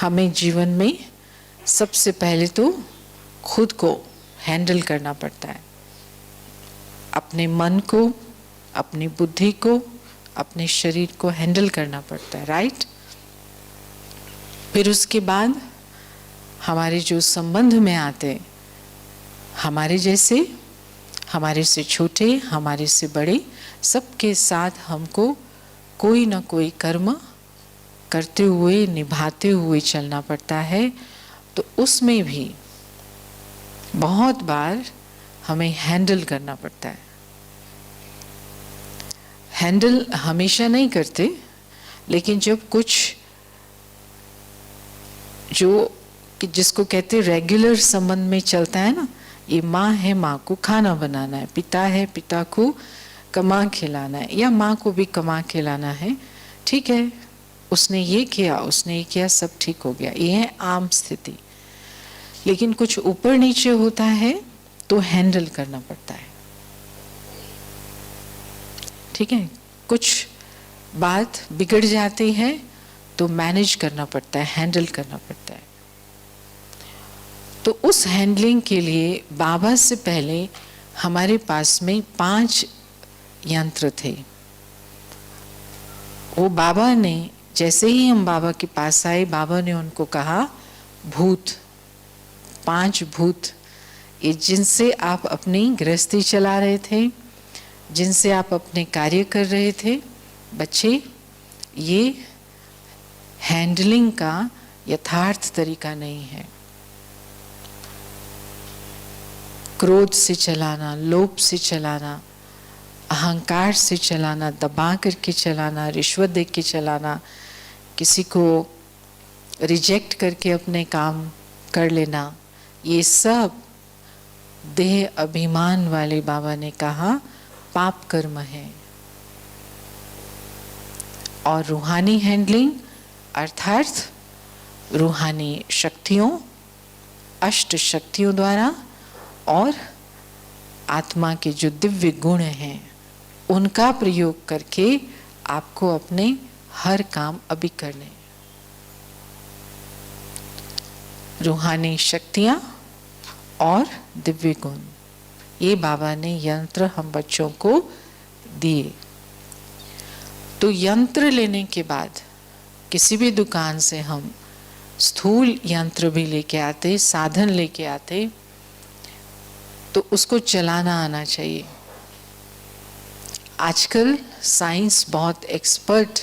हमें जीवन में सबसे पहले तो खुद को हैंडल करना पड़ता है, अपने मन को, अपनी बुद्धि को, अपने शरीर को हैंडल करना पड़ता है, राइट। फिर उसके बाद हमारे जो संबंध में आते, हमारे जैसे, हमारे से छोटे, हमारे से बड़े, सबके साथ हमको कोई ना कोई कर्म करते हुए, निभाते हुए चलना पड़ता है। तो उसमें भी बहुत बार हमें हैंडल करना पड़ता है। हैंडल हमेशा नहीं करते, लेकिन जब कुछ जो कि जिसको कहते रेगुलर संबंध में चलता है ना, ये माँ है, माँ को खाना बनाना है, पिता है, पिता को कमा खिलाना है, या माँ को भी कमा खिलाना है, ठीक है, उसने ये किया, उसने ये किया, सब ठीक हो गया, ये है आम स्थिति। लेकिन कुछ ऊपर नीचे होता है तो हैंडल करना पड़ता है, ठीक है। कुछ बात बिगड़ जाती है तो मैनेज करना पड़ता है, हैंडल करना पड़ता है। तो उस हैंडलिंग के लिए बाबा से पहले हमारे पास में 5 यंत्र थे। वो बाबा ने, जैसे ही हम बाबा के पास आए, बाबा ने उनको कहा भूत, 5 भूत, ये जिनसे आप अपनी गृहस्थी चला रहे थे, जिनसे आप अपने कार्य कर रहे थे, बच्चे, ये हैंडलिंग का यथार्थ तरीका नहीं है। क्रोध से चलाना, लोभ से चलाना, अहंकार से चलाना, दबा करके चलाना, रिश्वत दे के चलाना, किसी को रिजेक्ट करके अपने काम कर लेना, ये सब देह अभिमान वाले बाबा ने कहा पाप कर्म है। और रूहानी हैंडलिंग अर्थात रूहानी शक्तियों, अष्ट शक्तियों द्वारा और आत्मा के जो दिव्य गुण हैं उनका प्रयोग करके आपको अपने हर काम अभी करने। रूहानी शक्तियाँ और दिव्य गुण, ये बाबा ने यंत्र हम बच्चों को दिए। तो यंत्र लेने के बाद किसी भी दुकान से हम स्थूल यंत्र भी लेके आते, साधन लेके आते, तो उसको चलाना आना चाहिए। आजकल साइंस बहुत एक्सपर्ट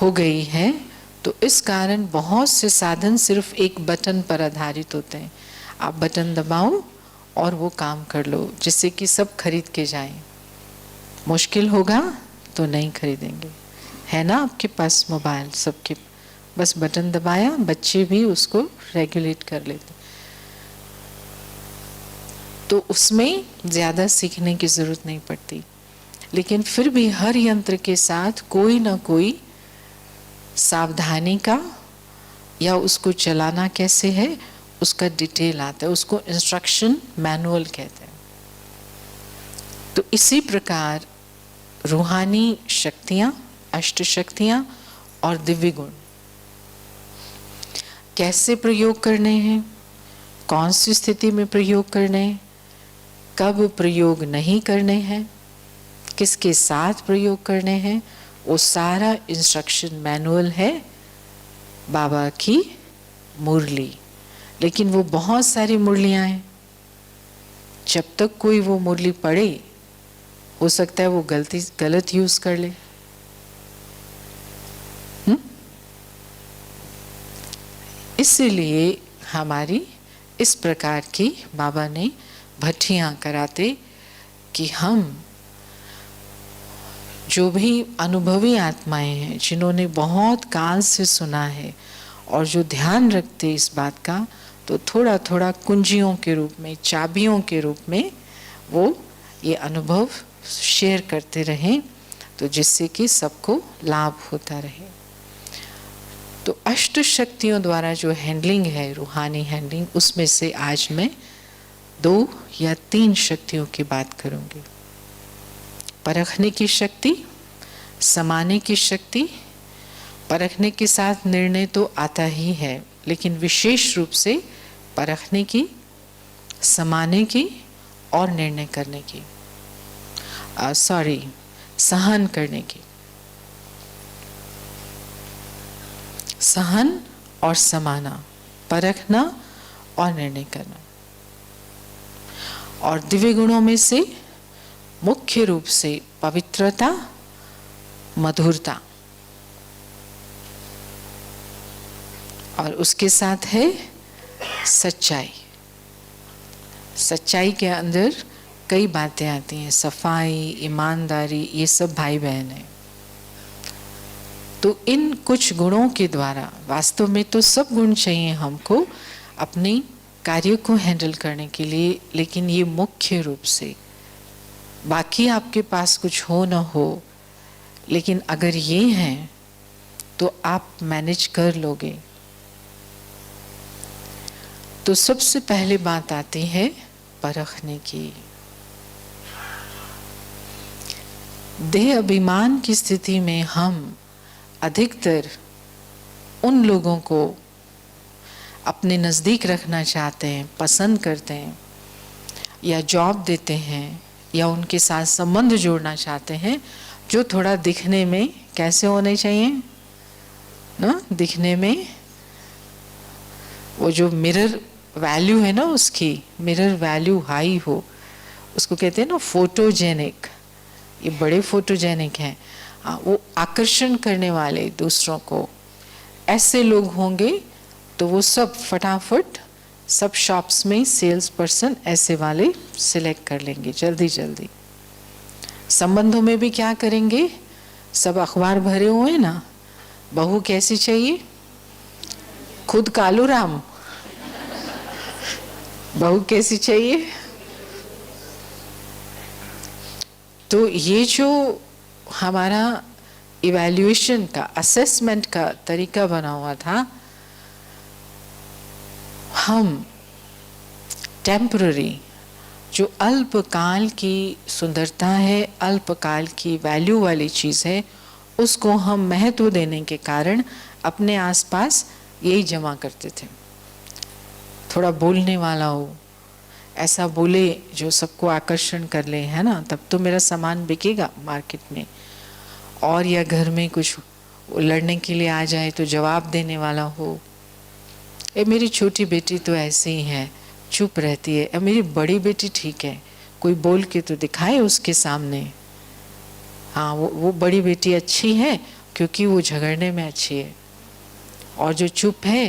हो गई है, तो इस कारण बहुत से साधन सिर्फ एक बटन पर आधारित होते हैं। आप बटन दबाओ और वो काम कर लो, जिससे कि सब खरीद के जाएं। मुश्किल होगा तो नहीं खरीदेंगे, है ना आपके पास मोबाइल, सबके बस बटन दबाया, बच्चे भी उसको रेगुलेट कर लेते। तो उसमें ज़्यादा सीखने की ज़रूरत नहीं पड़ती, लेकिन फिर भी हर यंत्र के साथ कोई ना कोई सावधानी का, या उसको चलाना कैसे है उसका डिटेल आता है, उसको इंस्ट्रक्शन मैनुअल कहते हैं। तो इसी प्रकार रूहानी शक्तियाँ, अष्ट शक्तियाँ और दिव्य गुण कैसे प्रयोग करने हैं, कौन सी स्थिति में प्रयोग करने हैं, कब प्रयोग नहीं करने हैं, किसके साथ प्रयोग करने हैं, वो सारा इंस्ट्रक्शन मैनुअल है बाबा की मुरली। लेकिन वो बहुत सारी मुरलियाँ हैं, जब तक कोई वो मुरली पढ़े, हो सकता है वो गलत यूज कर ले। इसीलिए हमारी इस प्रकार की बाबा ने भट्टियाँ कराते कि हम जो भी अनुभवी आत्माएं हैं, जिन्होंने बहुत काल से सुना है और जो ध्यान रखते इस बात का, तो थोड़ा थोड़ा कुंजियों के रूप में, चाबियों के रूप में वो ये अनुभव शेयर करते रहें, तो जिससे कि सबको लाभ होता रहे। तो अष्ट शक्तियों द्वारा जो हैंडलिंग है, रूहानी हैंडलिंग, उसमें से आज मैं 2 या 3 शक्तियों की बात करूंगी। परखने की शक्ति, समाने की शक्ति परखने के साथ निर्णय तो आता ही है, लेकिन विशेष रूप से परखने की, समाने की और निर्णय करने की, सहन करने की। सहन और समाना, परखना और निर्णय करना। और दिव्य गुणों में से मुख्य रूप से पवित्रता, मधुरता, और उसके साथ है सच्चाई। सच्चाई के अंदर कई बातें आती हैं, सफाई, ईमानदारी, ये सब भाई बहन हैं। तो इन कुछ गुणों के द्वारा, वास्तव में तो सब गुण चाहिए हमको अपने कार्य को हैंडल करने के लिए, लेकिन ये मुख्य रूप से, बाकी आपके पास कुछ हो न हो, लेकिन अगर ये हैं तो आप मैनेज कर लोगे। तो सबसे पहले बात आती है परखने की। देह अभिमान की स्थिति में हम अधिकतर उन लोगों को अपने नज़दीक रखना चाहते हैं, पसंद करते हैं, या जॉब देते हैं, या उनके साथ संबंध जोड़ना चाहते हैं जो थोड़ा दिखने में कैसे होने चाहिए ना, दिखने में वो जो मिरर वैल्यू है ना, उसकी मिरर वैल्यू हाई हो, उसको कहते हैं ना फोटोजेनिक। ये बड़े फोटोजेनिक हैं, वो आकर्षण करने वाले दूसरों को। ऐसे लोग होंगे तो वो सब फटाफट सब शॉप्स में सेल्स पर्सन ऐसे वाले सिलेक्ट कर लेंगे जल्दी जल्दी। संबंधों में भी क्या करेंगे, सब अखबार भरे हुए हैं ना, बहू कैसी चाहिए, खुद कालू राम, बहू कैसी चाहिए। तो ये जो हमारा इवैल्यूएशन का, असेसमेंट का तरीका बना हुआ था, हम टेम्पररी, जो अल्पकाल की सुंदरता है, अल्पकाल की वैल्यू वाली चीज़ है, उसको हम महत्व देने के कारण अपने आसपास यही जमा करते थे। थोड़ा बोलने वाला हो, ऐसा बोले जो सबको आकर्षण कर ले, है ना, तब तो मेरा सामान बिकेगा मार्केट में। और या घर में कुछ लड़ने के लिए आ जाए तो जवाब देने वाला हो। ये मेरी छोटी बेटी तो ऐसे ही है, चुप रहती है, मेरी बड़ी बेटी ठीक है, कोई बोल के तो दिखाए उसके सामने। हाँ, वो बड़ी बेटी अच्छी है क्योंकि वो झगड़ने में अच्छी है, और जो चुप है।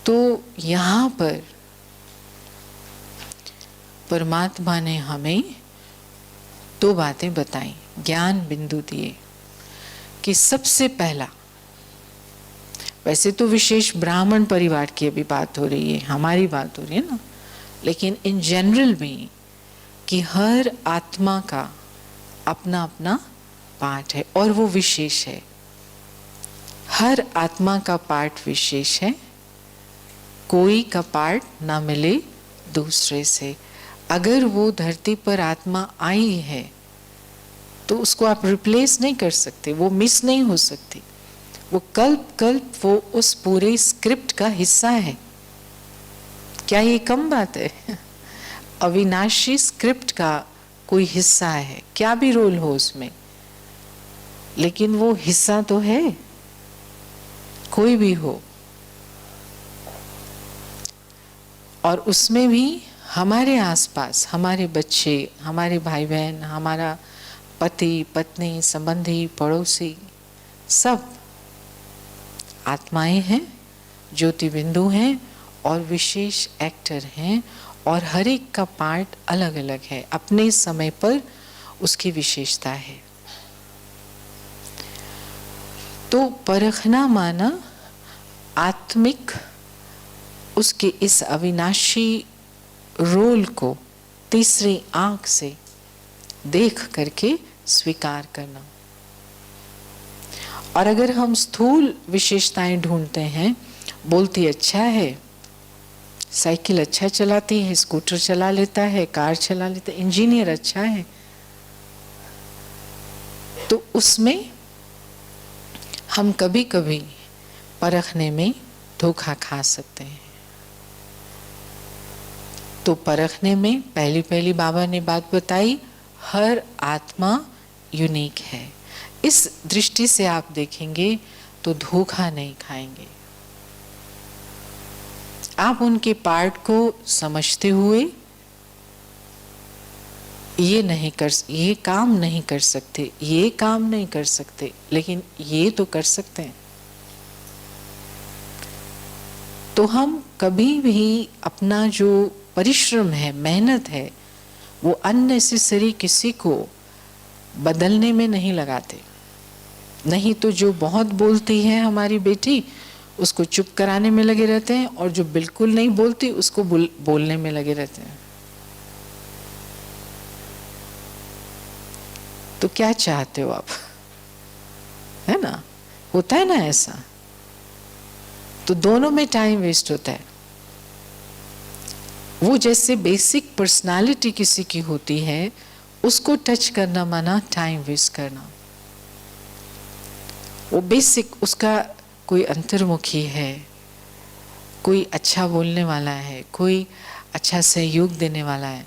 तो यहाँ पर परमात्मा ने हमें दो बातें बताई, ज्ञान बिंदु दिए कि सबसे पहला, वैसे तो विशेष ब्राह्मण परिवार की अभी बात हो रही है, हमारी बात हो रही है ना, लेकिन इन जनरल में कि हर आत्मा का अपना अपना पार्ट है और वो विशेष है। हर आत्मा का पार्ट विशेष है, कोई का पार्ट ना मिले दूसरे से। अगर वो धरती पर आत्मा आई है तो उसको आप रिप्लेस नहीं कर सकते, वो मिस नहीं हो सकती। वो कल्प कल्प वो उस पूरे स्क्रिप्ट का हिस्सा है। क्या ये कम बात है? अविनाशी स्क्रिप्ट का कोई हिस्सा है, क्या भी रोल हो उसमें, लेकिन वो हिस्सा तो है, कोई भी हो। और उसमें भी हमारे आसपास हमारे बच्चे, हमारे भाई बहन, हमारा पति पत्नी, संबंधी, पड़ोसी, सब आत्माएं हैं, ज्योति बिंदु हैं और विशेष एक्टर हैं, और हर एक का पार्ट अलग अलग है, अपने समय पर उसकी विशेषता है। तो परखना माना आत्मिक उसके इस अविनाशी रोल को तीसरी आंख से देख करके स्वीकार करना। और अगर हम स्थूल विशेषताएं ढूंढते हैं, बोलती अच्छा है, साइकिल अच्छा चलाती है, स्कूटर चला लेता है, कार चला लेता है, इंजीनियर अच्छा है, तो उसमें हम कभी कभी परखने में धोखा खा सकते हैं। तो परखने में पहली पहली बाबा ने बात बताई, हर आत्मा यूनिक है। इस दृष्टि से आप देखेंगे तो धोखा नहीं खाएंगे। आप उनके पार्ट को समझते हुए ये काम नहीं कर सकते, ये काम नहीं कर सकते, लेकिन ये तो कर सकते हैं। तो हम कभी भी अपना जो परिश्रम है, मेहनत है, वो अननेसेसरी किसी को बदलने में नहीं लगाते। नहीं तो जो बहुत बोलती है हमारी बेटी, उसको चुप कराने में लगे रहते हैं, और जो बिल्कुल नहीं बोलती उसको बोलने में लगे रहते हैं। तो क्या चाहते हो आप? है ना, होता है ना ऐसा। तो दोनों में टाइम वेस्ट होता है। वो जैसे बेसिक पर्सनालिटी किसी की होती है, उसको टच करना माना टाइम वेस्ट करना। वो बेसिक, उसका कोई अंतर्मुखी है, कोई अच्छा बोलने वाला है, कोई अच्छा सहयोग देने वाला है,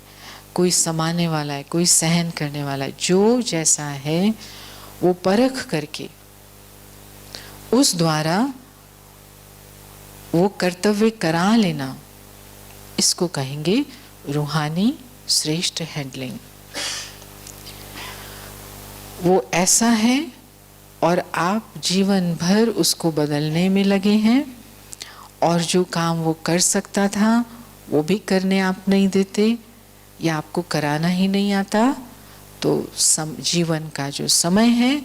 कोई समाने वाला है, कोई सहन करने वाला है, जो जैसा है वो परख करके उस द्वारा वो कर्तव्य करा लेना, इसको कहेंगे रूहानी श्रेष्ठ हैंडलिंग। वो ऐसा है और आप जीवन भर उसको बदलने में लगे हैं, और जो काम वो कर सकता था वो भी करने आप नहीं देते, या आपको कराना ही नहीं आता। तो जीवन का जो समय है,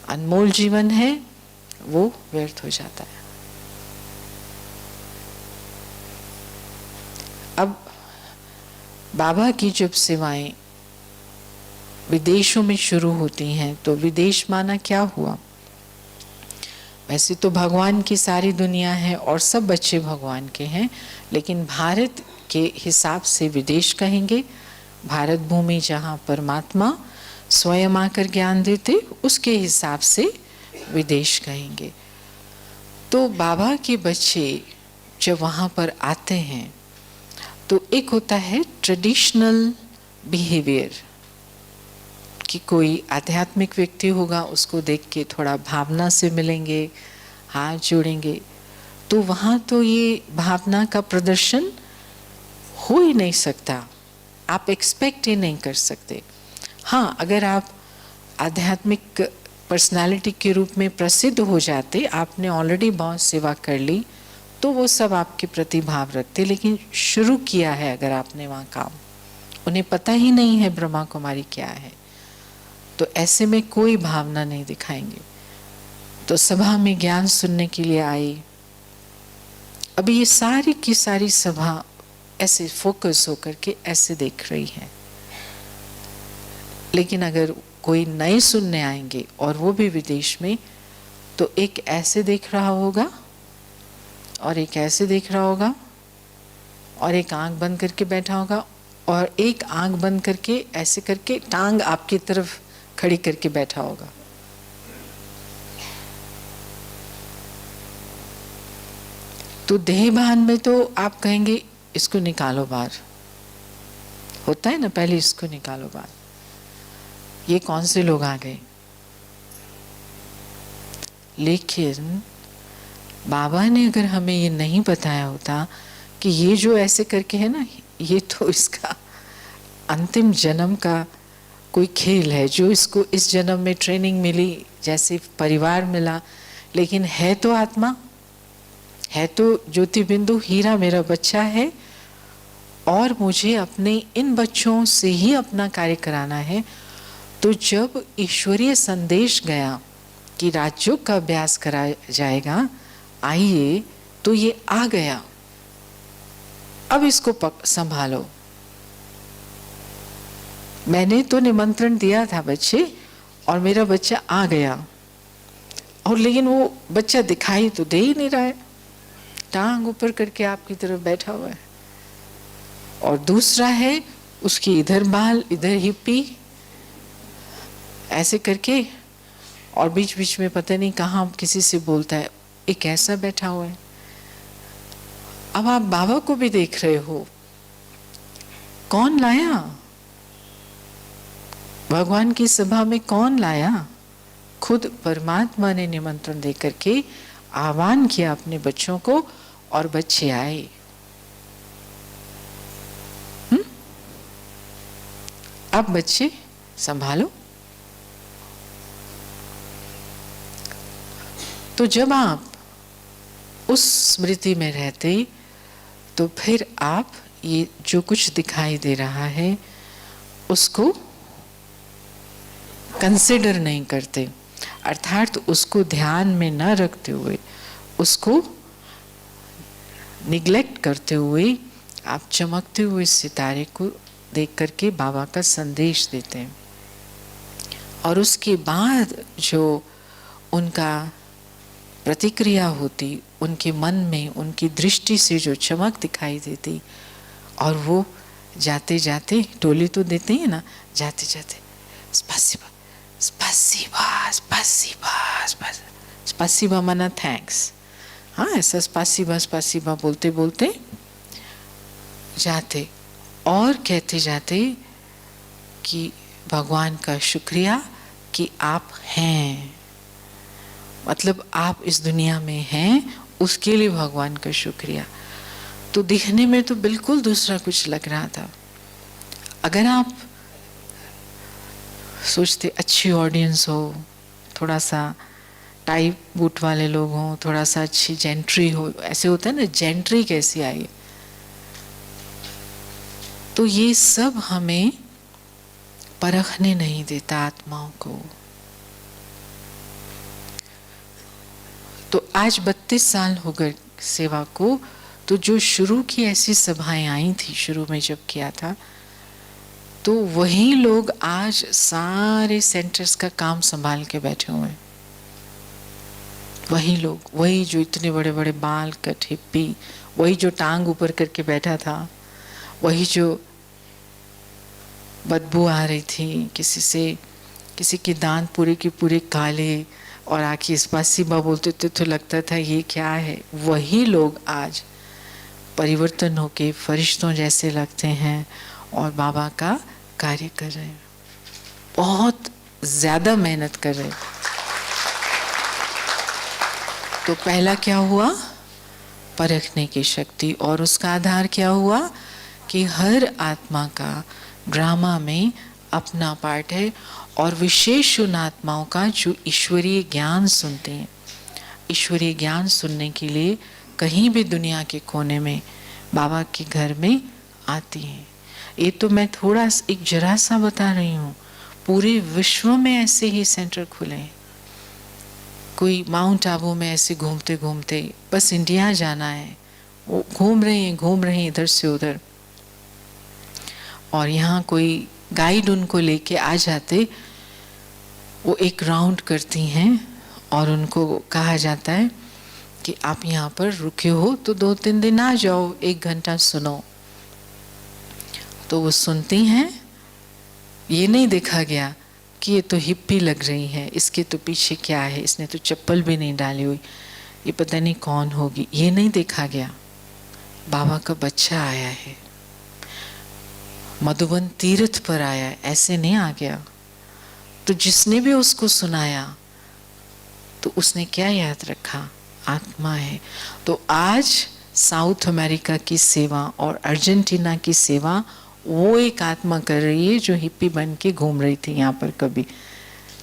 अनमोल जीवन है, वो व्यर्थ हो जाता है। अब बाबा की जब सेवाएं विदेशों में शुरू होती हैं, तो विदेश माना क्या हुआ? वैसे तो भगवान की सारी दुनिया है और सब बच्चे भगवान के हैं, लेकिन भारत के हिसाब से विदेश कहेंगे। भारत भूमि जहाँ परमात्मा स्वयं आकर ज्ञान देते, उसके हिसाब से विदेश कहेंगे। तो बाबा के बच्चे जब वहाँ पर आते हैं, तो एक होता है ट्रेडिशनल बिहेवियर, कि कोई आध्यात्मिक व्यक्ति होगा, उसको देख के थोड़ा भावना से मिलेंगे, हाथ जोड़ेंगे। तो वहाँ तो ये भावना का प्रदर्शन हो ही नहीं सकता, आप एक्सपेक्ट ही नहीं कर सकते। हाँ, अगर आप आध्यात्मिक पर्सनालिटी के रूप में प्रसिद्ध हो जाते, आपने ऑलरेडी बहुत सेवा कर ली, तो वो सब आपके प्रति भाव रखते। लेकिन शुरू किया है अगर आपने वहाँ काम, उन्हें पता ही नहीं है ब्रह्मा कुमारी क्या है, तो ऐसे में कोई भावना नहीं दिखाएंगे। तो सभा में ज्ञान सुनने के लिए आई। अभी ये सारी की सारी सभा ऐसे फोकस होकर के ऐसे देख रही है, लेकिन अगर कोई नए सुनने आएंगे और वो भी विदेश में, तो एक ऐसे देख रहा होगा और एक ऐसे देख रहा होगा, और एक आंख बंद करके बैठा होगा, और एक आंख बंद करके ऐसे करके टांग आपकी तरफ खड़ी करके बैठा होगा। तो देह भान में तो आप कहेंगे इसको निकालो बाहर, होता है ना, पहले इसको निकालो बाहर, ये कौन से लोग आ गए। लेकिन बाबा ने अगर हमें ये नहीं बताया होता कि ये जो ऐसे करके है ना, ये तो इसका अंतिम जन्म का कोई खेल है, जो इसको इस जन्म में ट्रेनिंग मिली, जैसे परिवार मिला, लेकिन है तो आत्मा, है तो ज्योति बिंदु, हीरा मेरा बच्चा है, और मुझे अपने इन बच्चों से ही अपना कार्य कराना है। तो जब ईश्वरीय संदेश गया कि राजयोग का अभ्यास करा जाएगा, आइए, तो ये आ गया, अब इसको संभालो। मैंने तो निमंत्रण दिया था बच्चे, और मेरा बच्चा आ गया, और लेकिन वो बच्चा दिखाई तो दे ही नहीं रहा है, टांग ऊपर करके आपकी तरफ बैठा हुआ है। और दूसरा है, उसकी इधर बाल इधर हिप्पी ऐसे करके, और बीच बीच में पता नहीं कहाँ किसी से बोलता है, एक ऐसा बैठा हुआ है। अब आप बाबा को भी देख रहे हो, कौन लाया? भगवान की सभा में कौन लाया? खुद परमात्मा ने निमंत्रण देकर के आह्वान किया अपने बच्चों को, और बच्चे आए। अब बच्चे संभालो। तो जब आप उस स्मृति में रहते, तो फिर आप ये जो कुछ दिखाई दे रहा है उसको कंसिडर नहीं करते, अर्थात उसको ध्यान में न रखते हुए, उसको निग्लेक्ट करते हुए आप चमकते हुए सितारे को देख करके बाबा का संदेश देते हैं। और उसके बाद जो उनका प्रतिक्रिया होती, उनके मन में, उनकी दृष्टि से जो चमक दिखाई देती, और वो जाते जाते टोली तो देते हैं ना, जाते जाते स्पासिबा स्पासिबा स्पासिबा स्पासिबा माना थैंक्स। हाँ, ऐसा स्पासिबा स्पासिबा बोलते बोलते जाते और कहते जाते कि भगवान का शुक्रिया कि आप हैं, मतलब आप इस दुनिया में हैं, उसके लिए भगवान का शुक्रिया। तो दिखने में तो बिल्कुल दूसरा कुछ लग रहा था। अगर आप सोचते अच्छी ऑडियंस हो, थोड़ा सा टाइप बूट वाले लोग हों, थोड़ा सा अच्छी जेंट्री हो, ऐसे होता है ना, जेंट्री कैसी आई, तो ये सब हमें परखने नहीं देता आत्माओं को। तो आज 32 साल हो गए सेवा को, तो जो शुरू की ऐसी सभाएं आई थी, शुरू में जब किया था, तो वही लोग आज सारे सेंटर्स का काम संभाल के बैठे हुए हैं। वही लोग, वही जो इतने बड़े बड़े बाल कट हिप्पी, वही जो टांग ऊपर करके बैठा था, वही जो बदबू आ रही थी किसी से, किसी के दांत पूरे के पूरे काले और आखिर स्पासिबा बोलते थे तो लगता था ये क्या है, वही लोग आज परिवर्तन होके फरिश्तों जैसे लगते हैं और बाबा का कार्य कर रहे हैं, बहुत ज़्यादा मेहनत कर रहे हैं। तो पहला क्या हुआ? परखने की शक्ति, और उसका आधार क्या हुआ कि हर आत्मा का ड्रामा में अपना पार्ट है, और विशेष उन आत्माओं का जो ईश्वरीय ज्ञान सुनते हैं। ईश्वरीय ज्ञान सुनने के लिए कहीं भी दुनिया के कोने में बाबा के घर में आती हैं। ये तो मैं थोड़ा एक जरा सा बता रही हूँ, पूरे विश्व में ऐसे ही सेंटर खुले हैं। कोई माउंट आबू में ऐसे घूमते घूमते बस इंडिया जाना है, वो घूम रहे हैं इधर से उधर, और यहाँ कोई गाइड उनको लेके आ जाते, वो एक राउंड करती हैं और उनको कहा जाता है कि आप यहाँ पर रुके हो तो 2-3 दिन आ जाओ, 1 घंटा सुनो। तो वो सुनती हैं। ये नहीं देखा गया कि ये तो हिप्पी लग रही है, इसके तो पीछे क्या है, इसने तो चप्पल भी नहीं डाली हुई, ये पता नहीं कौन होगी, ये नहीं देखा गया। बाबा का बच्चा आया है, मधुबन तीर्थ पर आया है, ऐसे नहीं आ गया। तो जिसने भी उसको सुनाया तो उसने क्या याद रखा? आत्मा है। तो आज साउथ अमेरिका की सेवा और अर्जेंटीना की सेवा वो एक आत्मा कर रही है जो हिप्पी बन के घूम रही थी यहाँ पर कभी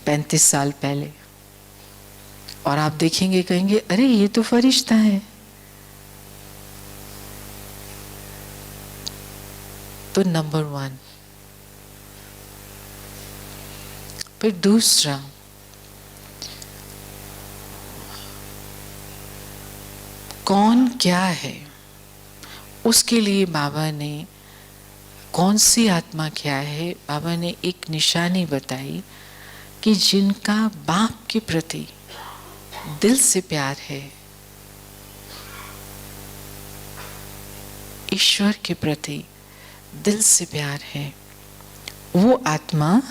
35 साल पहले। और आप देखेंगे, कहेंगे अरे ये तो फरिश्ता है। तो नंबर 1। फिर दूसरा, कौन क्या है, उसके लिए बाबा ने, कौन सी आत्मा क्या है, बाबा ने एक निशानी बताई कि जिनका बाप के प्रति दिल से प्यार है, ईश्वर के प्रति दिल से प्यार है, वो आत्मा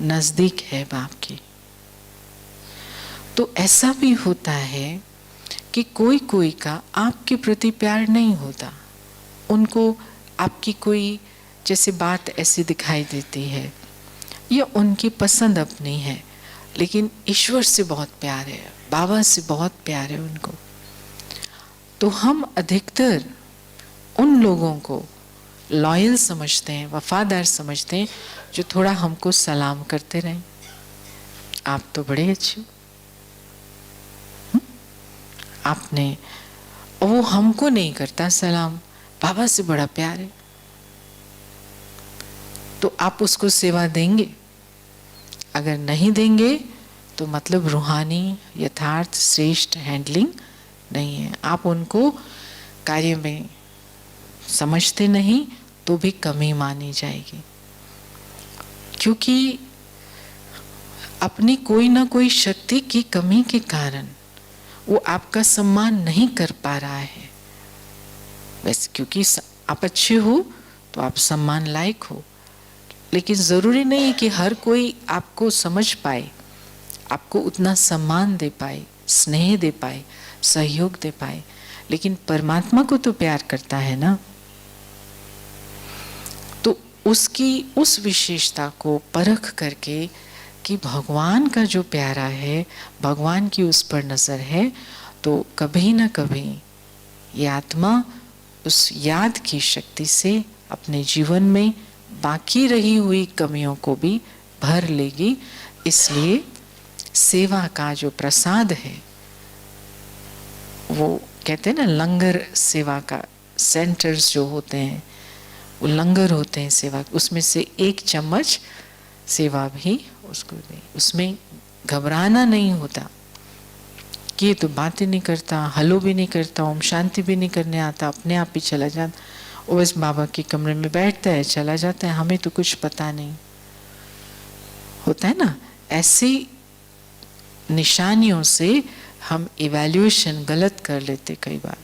नजदीक है बाप की। तो ऐसा भी होता है कि कोई कोई का आपके प्रति प्यार नहीं होता, उनको आपकी कोई जैसे बात ऐसी दिखाई देती है या उनकी पसंद अपनी है, लेकिन ईश्वर से बहुत प्यार है, बाबा से बहुत प्यार है उनको। तो हम अधिकतर उन लोगों को लॉयल समझते हैं, वफादार समझते हैं, जो थोड़ा हमको सलाम करते रहें, आप तो बड़े अच्छे हो, आपने, वो हमको नहीं करता सलाम, बाबा से बड़ा प्यार है, तो आप उसको सेवा देंगे? अगर नहीं देंगे तो मतलब रूहानी यथार्थ श्रेष्ठ हैंडलिंग नहीं है। आप उनको कार्य में समझते नहीं तो भी कमी मानी जाएगी, क्योंकि अपनी कोई ना कोई शक्ति की कमी के कारण वो आपका सम्मान नहीं कर पा रहा है। वैसे क्योंकि आप अच्छे हो तो आप सम्मान लायक हो, लेकिन ज़रूरी नहीं है कि हर कोई आपको समझ पाए, आपको उतना सम्मान दे पाए, स्नेह दे पाए, सहयोग दे पाए, लेकिन परमात्मा को तो प्यार करता है ना। तो उसकी उस विशेषता को परख करके कि भगवान का जो प्यारा है, भगवान की उस पर नज़र है, तो कभी ना कभी ये आत्मा उस याद की शक्ति से अपने जीवन में बाकी रही हुई कमियों को भी भर लेगी। इसलिए सेवा का जो प्रसाद है, वो कहते हैं ना लंगर सेवा का, सेंटर्स जो होते हैं वो लंगर होते हैं सेवा, उसमें से एक चम्मच सेवा भी उसको दे। उसमें घबराना नहीं होता कि ये तो बातें नहीं करता, हलो भी नहीं करता, ओम शांति भी नहीं करने आता, अपने आप ही चला जाता, वो बस बाबा के कमरे में बैठता है चला जाता है, हमें तो कुछ पता नहीं होता है ना। ऐसी निशानियों से हम इवैल्यूएशन गलत कर लेते कई बार।